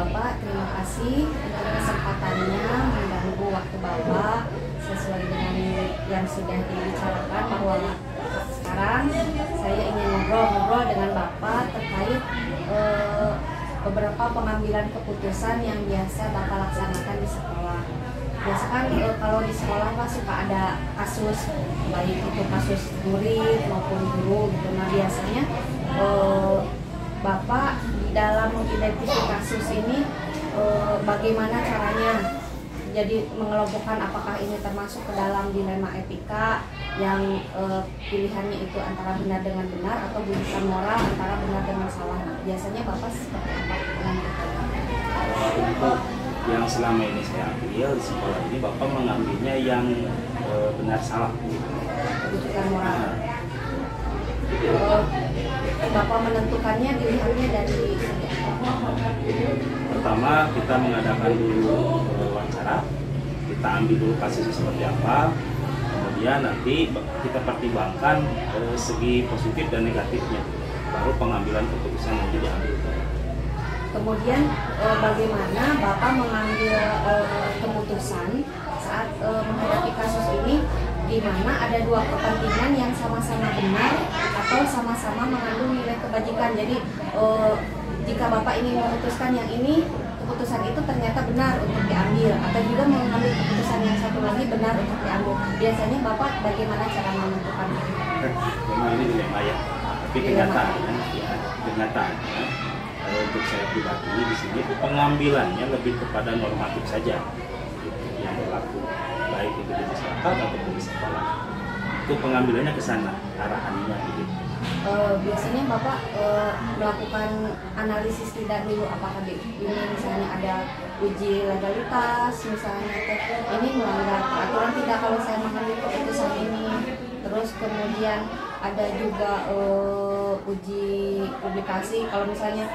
Bapak, terima kasih untuk kesempatannya mengganggu waktu Bapak sesuai dengan yang sudah dibicarakan, bahwa sekarang saya ingin ngobrol-ngobrol dengan Bapak terkait beberapa pengambilan keputusan yang biasa Bapak laksanakan di sekolah. Biasa kan kalau di sekolah Pak suka ada kasus, baik itu kasus murid maupun guru gitu. Nah biasanya Bapak dalam mengidentifikasi kasus ini bagaimana caranya? Jadi mengelompokkan apakah ini termasuk ke dalam dilema etika yang pilihannya itu antara benar dengan benar atau buritan moral antara benar dengan salah. Nah, biasanya Bapak seperti apa menentukannya? Untuk yang selama ini saya ambil di sekolah ini, Bapak mengambilnya yang benar salah. Buritan moral. Bapak menentukannya dilihatnya dari pertama kita mengadakan dulu wawancara, kita ambil dulu kasusnya seperti apa, kemudian nanti kita pertimbangkan segi positif dan negatifnya, baru pengambilan keputusan nanti diambil. Kemudian bagaimana Bapak mengambil keputusan saat menghadapi kasus ini, di mana ada dua kepentingan yang sama-sama benar atau sama-sama mengandung nilai kebajikan. Jadi jika Bapak ingin memutuskan yang ini, keputusan itu ternyata benar untuk diambil, atau juga mengambil keputusan yang satu lagi benar untuk diambil. Biasanya Bapak bagaimana cara menentukannya? Memang ini dilema ya, tapi kenyataannya untuk saya pribadi di sini pengambilannya lebih kepada normatif saja yang berlaku, baik itu di masyarakat ataupun di sekolah. Itu pengambilannya ke sana arahannya gitu. Biasanya Bapak melakukan analisis tidak dulu, apakah ini misalnya ada uji legalitas, misalnya ini melanggar peraturan tidak kalau saya mengambil keputusan ini. Terus kemudian ada juga uji publikasi, kalau misalnya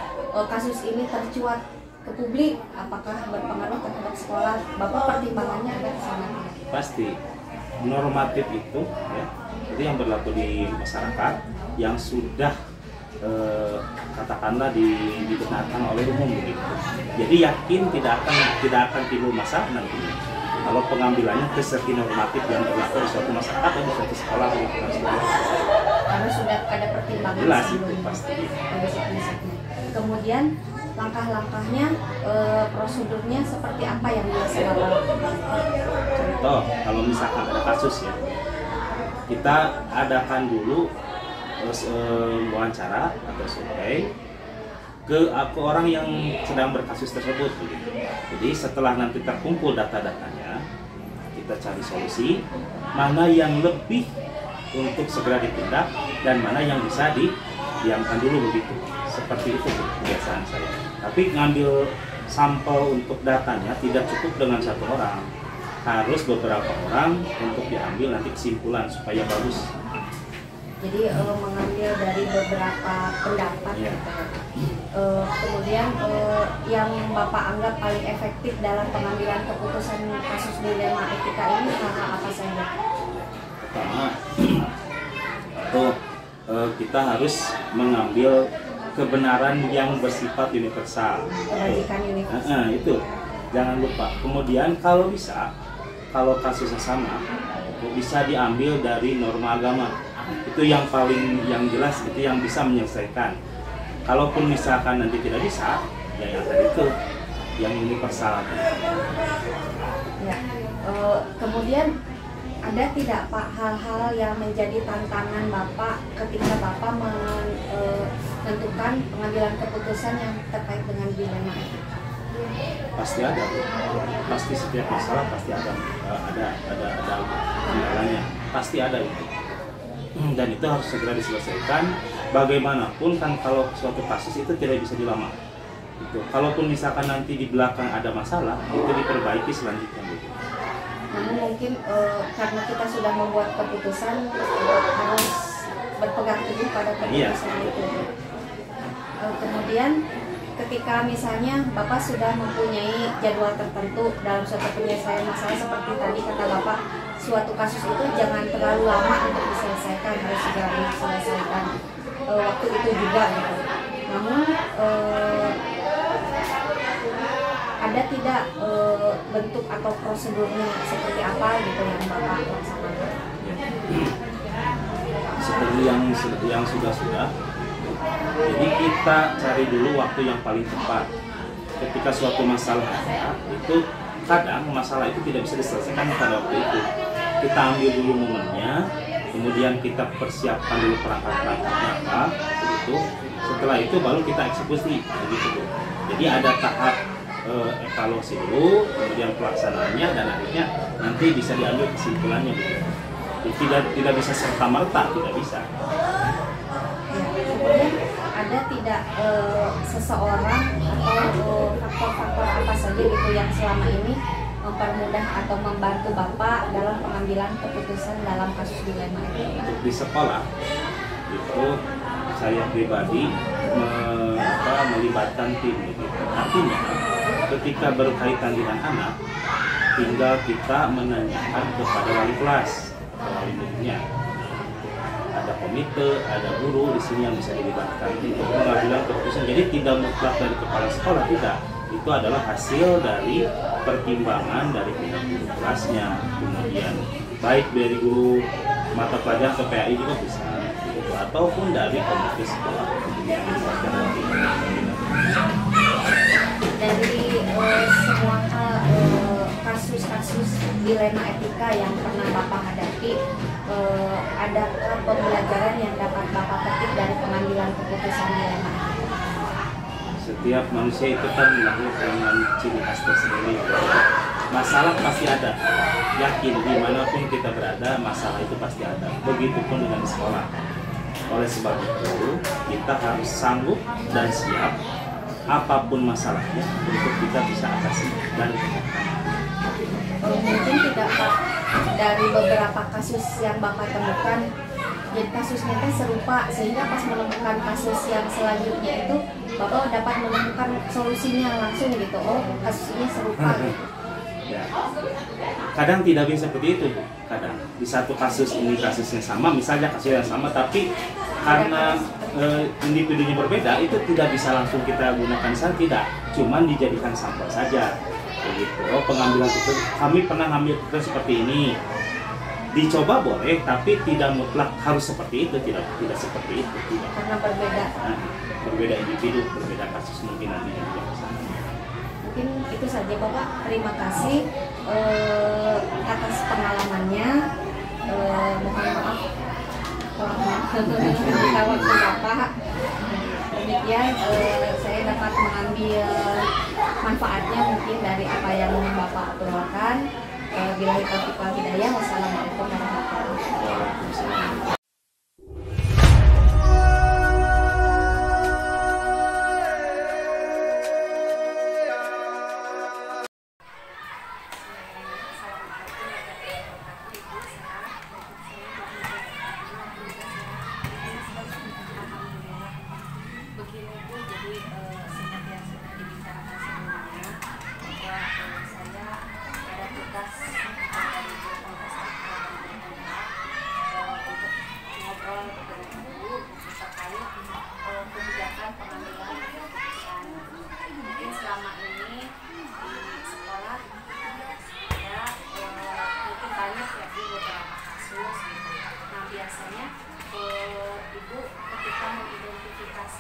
kasus ini tercuat ke publik, apakah berpengaruh terhadap sekolah? Bapak pertimbangannya ada ke sana? Pasti normatif itu ya, itu yang berlaku di masyarakat yang sudah katakanlah dibenarkan oleh umum begitu. Jadi yakin tidak akan timbul masalah nanti kalau pengambilannya ke segi normatif yang berlaku di suatu masyarakat atau di suatu sekolah atau di sekolah. Karena sudah ada pertimbangan jelas itu pasti. Kemudian langkah-langkahnya, prosedurnya seperti apa yang biasa Bapak lakukan? Contoh, kalau misalkan ada kasus ya, kita adakan dulu wawancara atau survei ke orang yang sedang berkasus tersebut begitu. Jadi setelah nanti terkumpul data-datanya, kita cari solusi mana yang lebih untuk segera ditindak dan mana yang bisa didiamkan dulu begitu. Seperti itu kebiasaan saya. Tapi ngambil sampel untuk datanya tidak cukup dengan satu orang, harus beberapa orang untuk diambil nanti kesimpulan supaya bagus. Jadi mengambil dari beberapa pendapat ya. Kemudian yang Bapak anggap paling efektif dalam pengambilan keputusan kasus dilema etika ini apa saja? Pertama, kita harus mengambil kebenaran yang bersifat universal. Kebajikan universal. Itu jangan lupa. Kemudian kalau bisa, kalau kasusnya sama, bisa diambil dari norma agama. Itu yang jelas, itu yang bisa menyelesaikan. Kalaupun misalkan nanti tidak bisa, ya yang tadi itu yang universal. Ya. Kemudian ada tidak Pak hal-hal yang menjadi tantangan Bapak ketika Bapak menentukan pengambilan keputusan yang terkait dengan dilema etika? Pasti ada, pasti setiap masalah pasti ada kendalanya, pasti ada itu. Dan itu harus segera diselesaikan. Bagaimanapun kan kalau suatu kasus itu tidak bisa dilama. Itu. Kalaupun misalkan nanti di belakang ada masalah, itu diperbaiki selanjutnya. Gitu. Namun mungkin karena kita sudah membuat keputusan harus berpegang teguh pada keputusan itu. Kemudian ketika misalnya Bapak sudah mempunyai jadwal tertentu dalam suatu penyelesaian masalah, seperti tadi kata Bapak, suatu kasus itu jangan terlalu lama untuk diselesaikan, harus segera diselesaikan waktu itu juga gitu. Namun ada tidak bentuk atau prosedurnya seperti apa gitu yang Bapak laksanakan? Seperti yang sudah-sudah. Jadi kita cari dulu waktu yang paling tepat. Ketika suatu masalah ada, itu kadang masalah itu tidak bisa diselesaikan pada waktu itu. Kita ambil dulu momennya, kemudian kita persiapkan dulu perangkat-perangkatnya apa, begitu. Setelah itu baru kita eksekusi, begitu. Jadi ada tahap evaluasi dulu, kemudian pelaksanaannya, dan akhirnya nanti bisa diambil kesimpulannya, gitu. Tidak bisa serta merta, tidak bisa. Kemudian ada tidak seseorang atau faktor-faktor apa saja gitu yang selama ini mempermudah atau membantu Bapak dalam pengambilan keputusan dalam kasus dilema ini? Untuk di sekolah itu saya pribadi melibatkan tim, begitu. Artinya ketika berkaitan dengan anak, tinggal kita menanyakan kepada wali kelas, wali muridnya. Ada komite, ada guru di sini yang bisa dilibatkan untuk pengambilan keputusan. Jadi tidak mutlak dari kepala sekolah, tidak. Itu adalah hasil dari pertimbangan dari pihak guru kelasnya, kemudian baik dari guru mata pelajaran atau PAI juga bisa, gitu. Ataupun dari komite sekolah. Dari semua kasus-kasus dilema etika yang pernah Bapak hadapi, adakah pembelajaran yang dapat Bapak petik dari pengambilan keputusan dilema etika? Setiap manusia itu kan lahir dengan ciri khas tersendiri. Masalah pasti ada. Yakin dimanapun kita berada, masalah itu pasti ada. Begitupun dengan di sekolah. Oleh sebab itu, kita harus sanggup dan siap apapun masalahnya untuk kita bisa atasi dan mungkin tidak Pak, dari beberapa kasus yang Bapak temukan, jadi kasusnya itu serupa sehingga pas menemukan kasus yang selanjutnya itu Bapak dapat menemukan solusinya langsung gitu. Oh, kasusnya serupa gitu. Ya. Kadang tidak bisa seperti itu, Bu. Kadang di satu kasus ini kasusnya sama, misalnya kasus yang sama, tapi karena individunya berbeda, itu tidak bisa langsung kita gunakan tidak, cuman dijadikan sampel saja. Begitu. Oh, pengambilan keputusan, kami pernah ngambil keputusan seperti ini. Dicoba boleh, tapi tidak mutlak harus seperti itu, tidak seperti itu, tidak. Karena berbeda. Nah, berbeda individu, berbeda kasus mungkin nantinya juga kesana. Mungkin itu saja Bapak. Terima kasih atas pengalamannya. Mohon maaf kalau waktu Bapak. Demikian saya dapat mengambil manfaatnya mungkin dari apa yang Bapak keluarkan. Billahi taufiq wal hidayah. Wassalamualaikum warahmatullahi wabarakatuh.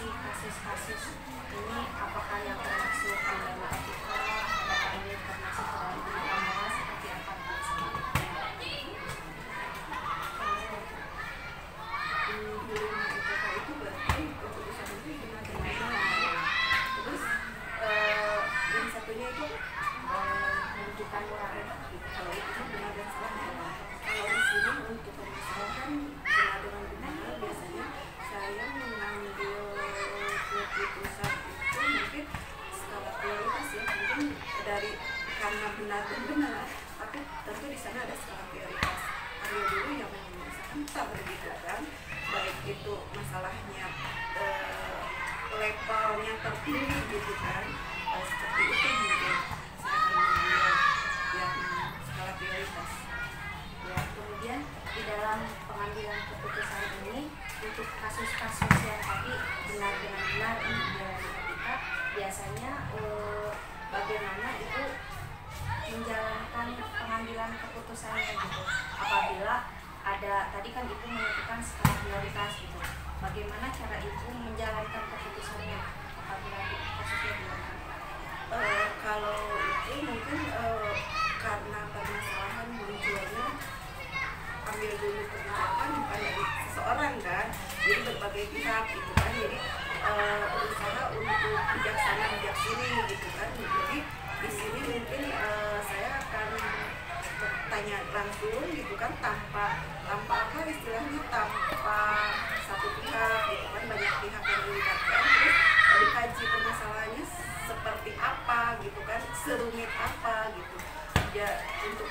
Kasus-kasus ini apakah yang termasuk dilema etika, apakah ini termasuk dalam dilema seperti apa dilema etika itu berarti keputusan itu benar dengan salah. Terus yang satunya itu menunjukkan moral etik, kalau itu benar dan salah. Kalau di sini untuk permasalahan benar dengan benar, biasanya saya mengambil keputusan itu mungkin skala prioritas ya, mungkin dari karena benar dan benar, tapi tentu di sana ada skala prioritas. Ambil dulu yang misalkan tak berbeda, baik itu masalahnya levelnya tertinggi gitu kan, seperti itu mungkin saya akan mengambil yang skala prioritas. Ya, kemudian di dalam pengambilan keputusan ini untuk kasus-kasus yang tadi benar dengan benar ini dilema etika, biasanya bagaimana ibu menjalankan pengambilan keputusannya gitu. Apabila ada, tadi kan ibu menentukan skala prioritas gitu, bagaimana cara ibu menjalankan keputusannya apabila kasusnya gimana? Kalau itu mungkin karena permasalahan munculnya ambil dulu kebijakan bukan dari seseorang kan, jadi berbagai pihak gitu kan, jadi berusaha untuk bijaksana bijaksini gitu kan. Jadi di sini mungkin saya akan bertanya langsung gitu kan, tanpa apa istilahnya, tanpa satu pihak gitu kan, banyak pihak yang dilibatkan, terus dikaji permasalahannya seperti apa gitu kan, serumit apa gitu ya, untuk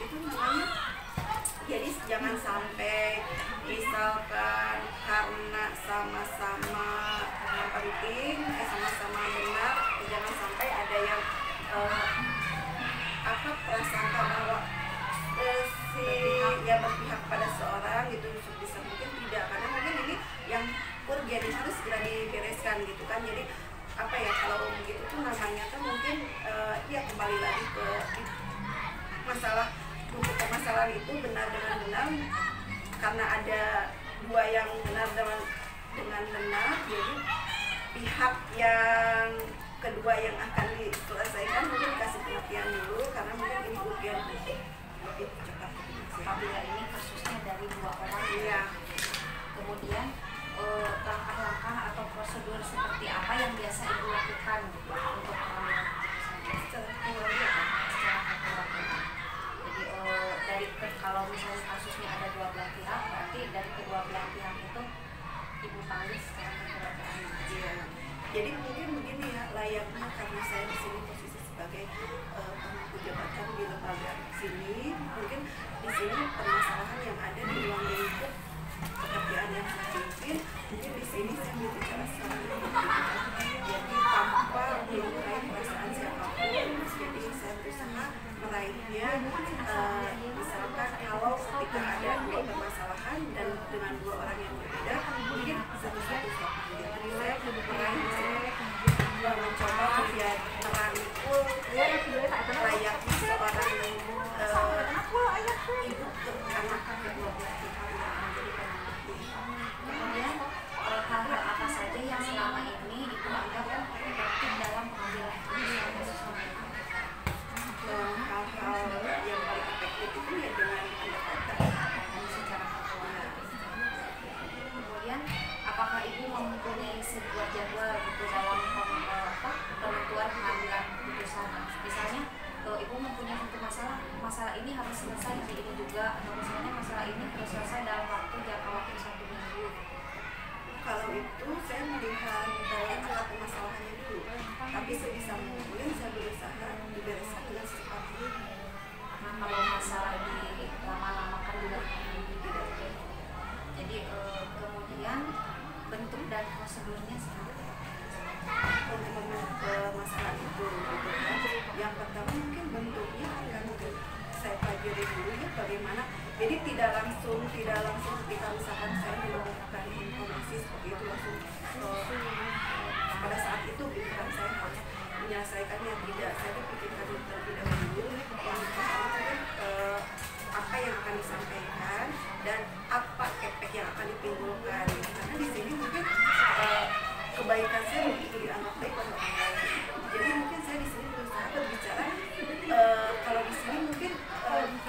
itu namanya. Jadi jangan sampai misalkan karena sama-sama penting, sama-sama benar, jangan sampai ada yang prasangka bahwa si yang berpihak pada seorang gitu, bisa mungkin tidak, karena mungkin ini yang urgen harus segera dibereskan gitu kan. Jadi apa ya, kalau begitu tuh namanya kan mungkin ya kembali lagi ke masalah, untuk permasalahan itu benar dengan benar, karena ada dua yang benar dengan benar, jadi pihak yang kedua yang akan diselesaikan mungkin dikasih pengertian dulu, karena mungkin ini urgen lebih cepat. Apabila ini kasusnya dari dua orang, iya. Kemudian langkah-langkah atau prosedur seperti apa yang biasa ibu lakukan untuk pengambilan keputusan Secara keluarga, secara kekeluargaan? Jadi dari kalau misalnya kasusnya ada dua belah pihak, berarti dari kedua belah pihak itu ibu panggil secara kekeluargaan. iya. Jadi mungkin begini ya, layaknya karena saya di sini posisi sebagai pemangku jabatan di lembaga sini, mungkin di sini permasalahan yang ada di ruang lingkup pekerjaan yang saya pimpin, mungkin di sini saya berbicara secara jadi tanpa melukai perasaan siapapun. Jadi saya berusaha meraihnya, misalkan kalau ketika ada dua permasalahan dan dengan dua orang yang berbeda, mungkin satu-satu jadi saya mencoba merangkul layaknya seorang ibu ke anak kedua belah pihak yang menjadi penanti. Kemudian hal-hal apa saja yang selama ini ibu anggap penting dalam pengambilan keputusan? Hal-hal yang paling efektif itu ya dengan pendekatan Secara kekeluargaan. Kemudian apakah ibu mempunyai sebuah jadwal gitu dalam penentuan pengambilan keputusan? Misalnya ibu mempunyai satu masalah ini harus selesai di ini juga, atau misalnya masalah ini harus selesai dalam jangka waktu 1 minggu. Kalau itu saya melihat akar permasalahannya dulu, tapi sebisa mungkin saya berusaha dibereskan dengan secepatnya. Nah, kalau masalah di lama-lamakan juga tidak. Jadi kemudian bentuk dan prosedurnya seperti apa? Untuk masalah itu gitu kan. Yang pertama mungkin bentuknya akan saya pelajari dulu ya, bagaimana. Jadi tidak langsung ketika misalkan saya menemukan informasi seperti itu langsung pada saat itu gitu kan, saya harus menyelesaikannya. Tidak, saya pikirkan terlebih dahulu yang pertama apa yang akan disampaikan dan apa efek yang akan ditimbulkan, karena di sini mungkin kebaikan saya begitu dianggap baik oleh orang lain. Jadi mungkin saya di sini berusaha berbicara, kalau di sini mungkin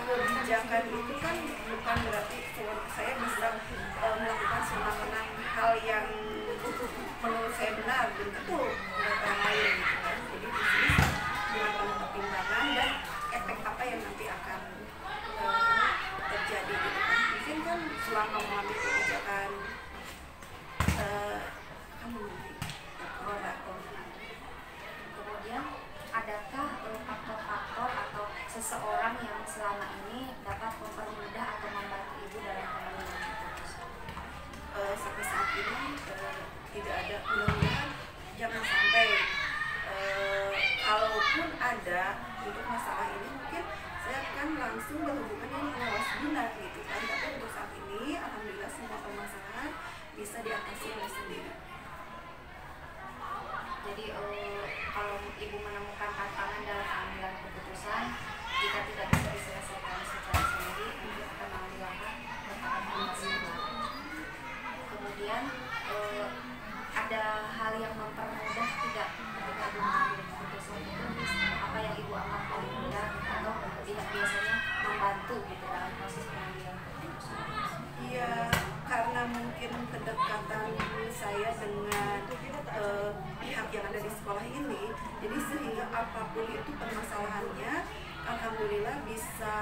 kebijakan itu kan bukan berarti saya bisa melakukan semena-mena hal yang menurut saya benar, belum tentu menurut orang lain gitu kan. Jadi di sini dengan penuh pertimbangan dan efek apa yang nanti akan terjadi gitu kan. Mungkin kan selama mengambil kebijakan Kemudian adakah faktor-faktor atau seseorang yang selama ini dapat mempermudah atau membantu ibu dalam pengambilan keputusan? Sampai saat ini tidak ada, mudah-mudahan jangan sampai kalaupun ada untuk masalah ini mungkin saya akan langsung berhubungan dengan pengawas guna gitu kan. Tapi untuk saat ini alhamdulillah semua permasalahan bisa diatasi oleh sendiri. Jadi kalau ibu menemukan tantangan dalam pengambilan keputusan, jika tidak bisa diselesaikan secara sendiri, ibu akan mengambil langkah ke tahap internasional. Kemudian ada hal yang mempermudah tidak ketika ibu mengambil keputusan itu, apa yang ibu anggap paling mudah atau tidak biasanya membantu gitu dalam proses pengambilan keputusan? Iya, karena mungkin kedekatan saya dengan pihak yang ada di sekolah ini, jadi sehingga apapun itu permasalahannya, alhamdulillah bisa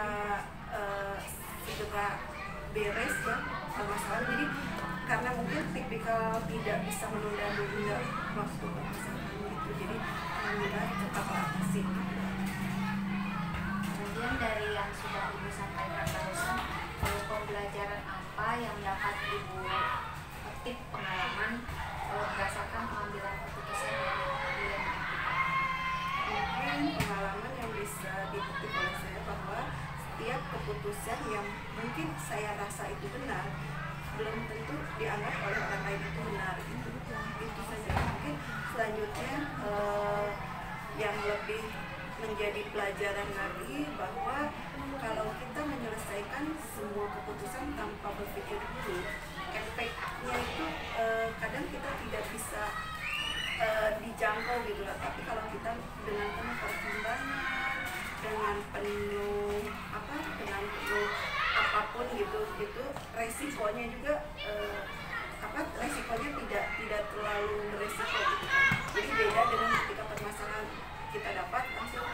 segera beres ya permasalahan. Jadi karena mungkin tipikal tidak bisa menunda-nunda waktu permasalahan itu, jadi alhamdulillah cepat teratasi. Kemudian dari yang sudah ibu sampaikan barusan, pembelajaran apa yang dapat ibu petik pengalaman berdasarkan pengambilan keputusan dari pengambilan Mungkin pengalaman yang bisa dipetik oleh saya bahwa setiap keputusan yang mungkin saya rasa itu benar, belum tentu dianggap oleh orang lain itu benar. Itu saja. Mungkin selanjutnya yang lebih menjadi pelajaran lagi bahwa kalau kita menyelesaikan semua keputusan tanpa berpikir dulu, efeknya itu kadang kita tidak bisa dijangkau gitu lah. Tapi kalau kita dengan penuh pertimbangan, dengan penuh apapun gitu resikonya juga resikonya tidak terlalu beresiko gitu kan. Jadi beda dengan ketika permasalahan kita dapat langsung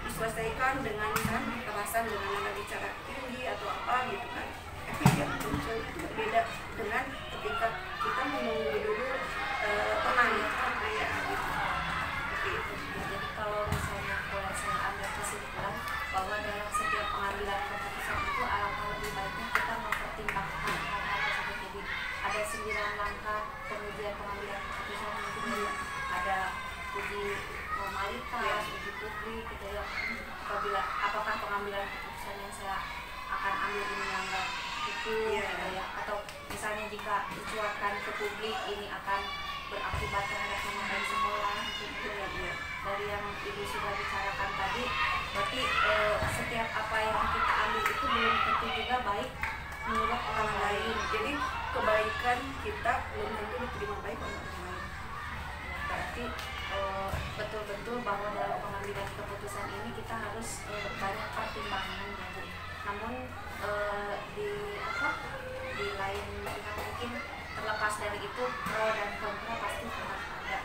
diselesaikan dengan kekerasan, dengan nada bicara tinggi atau apa gitu kan. Efek yang muncul itu berbeda dengan ketika kita menunggu dulu tenang ya gitu. Seperti itu. Jadi kalau misalnya boleh saya ambil kesimpulan bahwa dalam setiap pengambilan keputusan itu alangkah lebih baiknya kita mempertimbangkan hal-hal tersebut. Jadi ada 9 langkah kemudian pengambilan keputusan, mungkin ada uji formalitas, uji publik gitu ya. Apakah pengambilan keputusan yang saya akan ambil ini melanggar hukum gitu ya, atau misalnya jika dicuatkan ke publik ini akan berakibat terhadap nama baik sekolah gitu ya. Dari yang ibu sudah bicarakan tadi, berarti setiap apa yang kita ambil itu belum tentu juga baik menurut orang lain. Jadi kebaikan kita belum tentu diterima baik oleh orang lain. Berarti betul-betul bahwa dalam pengambilan keputusan ini kita harus banyak pertimbangan ya Bu. Namun di lain pihak mungkin terlepas dari itu pro dan kontra pasti tetap ada.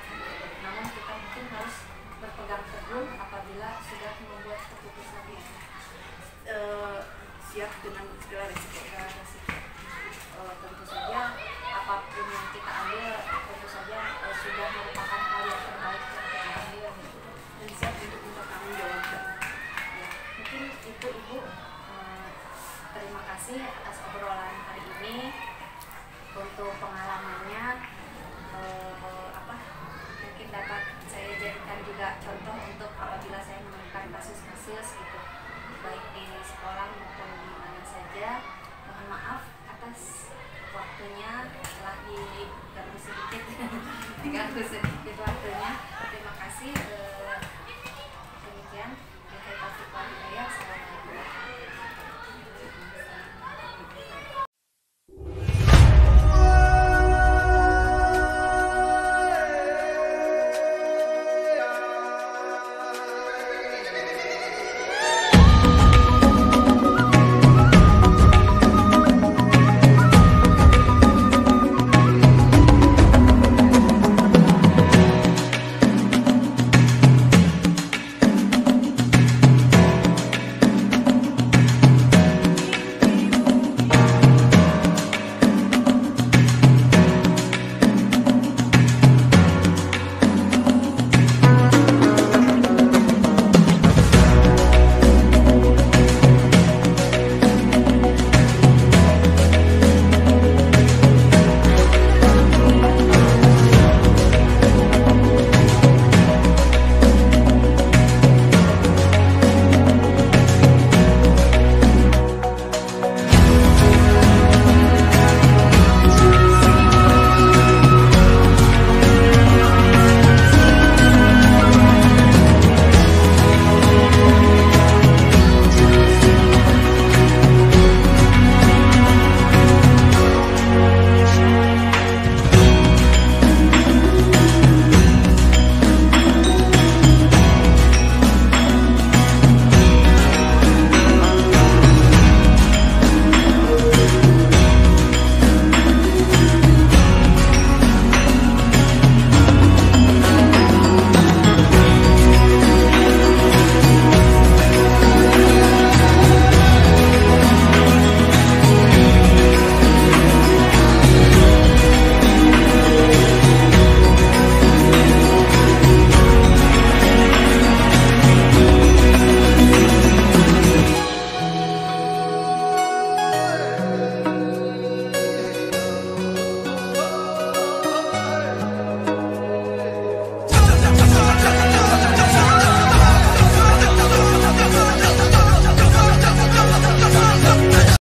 Namun kita mungkin harus berpegang teguh apabila sudah membuat keputusan ini. Siap dengan segala resiko. Tentu saja apapun yang kita ambil tentu saja sudah merupakan hal yang terbaik yang kita ambil gitu. Dan siap untuk bertanggung jawab. Ya, mungkin itu Ibu, terima kasih atas obrolan hari ini. Untuk pengalamannya mungkin dapat saya jadikan juga contoh untuk apabila saya menemukan kasus-kasus gitu, baik di sekolah maupun di mana saja. Mohon maaf atas waktunya telah diganggu sedikit waktunya. Terima kasih. Demikian. Assalamualaikum warahmatullahi wabarakatuh.